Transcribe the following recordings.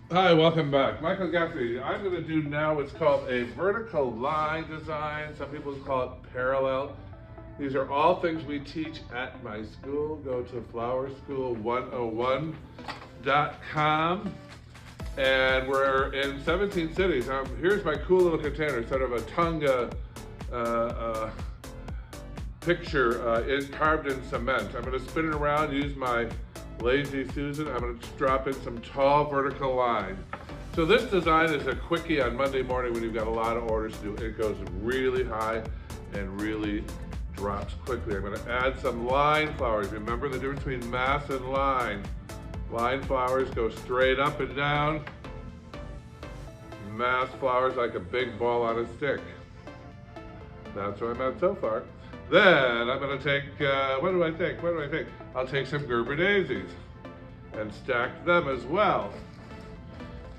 Hi, welcome back. Michael Gaffney. I'm going to do now what's called a vertical line design. Some people call it parallel. These are all things we teach at my school. Go to flowerschool101.com. And we're in 17 cities. Here's my cool little container, sort of a Tonga picture carved in cement. I'm going to spin it around, use my Lazy Susan. I'm going to drop in some tall vertical lines. So this design is a quickie on Monday morning when you've got a lot of orders to do. It goes really high and really drops quickly. I'm going to add some line flowers. Remember the difference between mass and line. Line flowers go straight up and down. Mass flowers like a big ball on a stick. That's what I'm at so far. Then I'm going to take, what do I think? I'll take some Gerber daisies and stack them as well.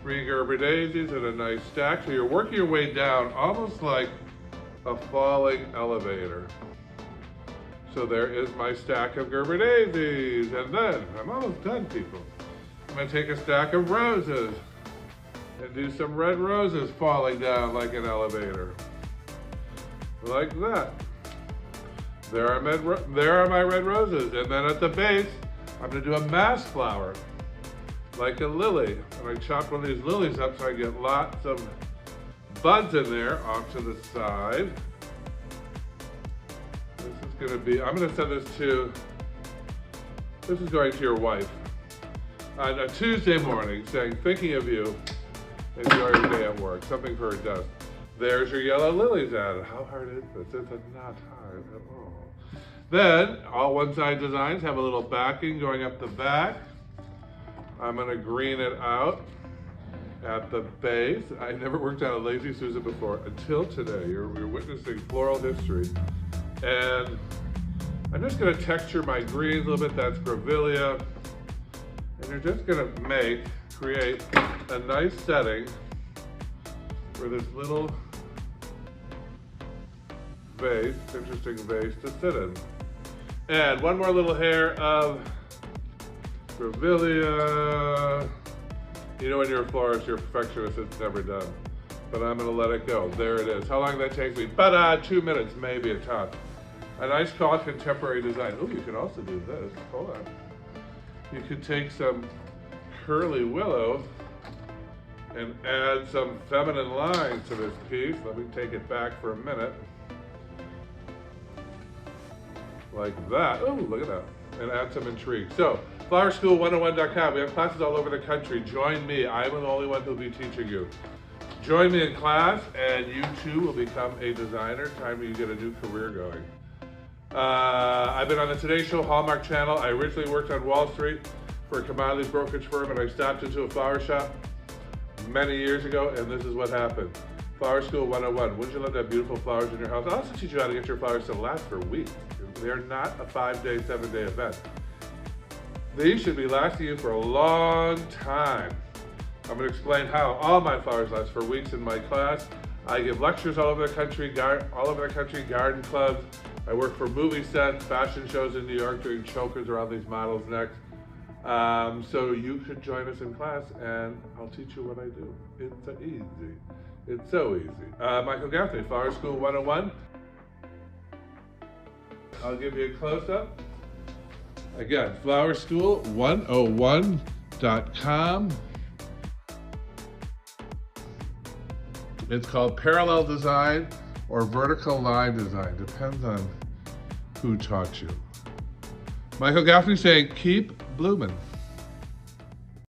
3 Gerber daisies in a nice stack. So you're working your way down almost like a falling elevator. So there is my stack of Gerber daisies. And then, I'm almost done, people. I'm going to take a stack of roses and do some red roses falling down like an elevator. Like that. There are my red roses. And then at the base, I'm going to do a mass flower, like a lily. And I chopped one of these lilies up so I get lots of buds in there off to the side. This is going to be, I'm going to send this is going to your wife on a Tuesday morning saying, thinking of you, enjoy your day at work, something for her desk. There's your yellow lilies added. How hard is this? It's not hard at all. Then, all one-side designs have a little backing going up the back. I'm going to green it out at the base. I never worked on a Lazy Susan before until today. You're witnessing floral history. And I'm just going to texture my greens a little bit. That's grevillea. And you're just going to create a nice setting for this little vase, interesting vase to sit in. And one more little hair of grevillea. You know when you're a florist, you're a perfectionist, it's never done. But I'm gonna let it go. There it is. How long did that take me? 2 minutes, maybe a top. A nice call, contemporary design. Oh, you can also do this. Hold on. You could take some curly willow and add some feminine lines to this piece. Let me take it back for a minute. Like that. Oh, look at that. And add some intrigue. So, flowerschool101.com. We have classes all over the country. Join me. I'm the only one who'll be teaching you. Join me in class, and you too will become a designer. Time you get a new career going. I've been on the Today Show Hallmark Channel. I originally worked on Wall Street for a commodities brokerage firm, and I stopped into a flower shop many years ago, and this is what happened. Flower School 101. Wouldn't you love to have beautiful flowers in your house? I'll also teach you how to get your flowers to last for weeks. They're not a 5-day, 7-day event. These should be lasting you for a long time. I'm going to explain how all my flowers last for weeks in my class. I give lectures all over the country, garden clubs. I work for movie sets, fashion shows in New York, doing chokers around these models' necks. So you could join us in class, and I'll teach you what I do. It's so easy. It's so easy. Michael Gaffney, Flower School 101. I'll give you a close-up. Again, flowerschool101.com. It's called parallel design or vertical line design. Depends on who taught you. Michael Gaffney saying, keep blooming.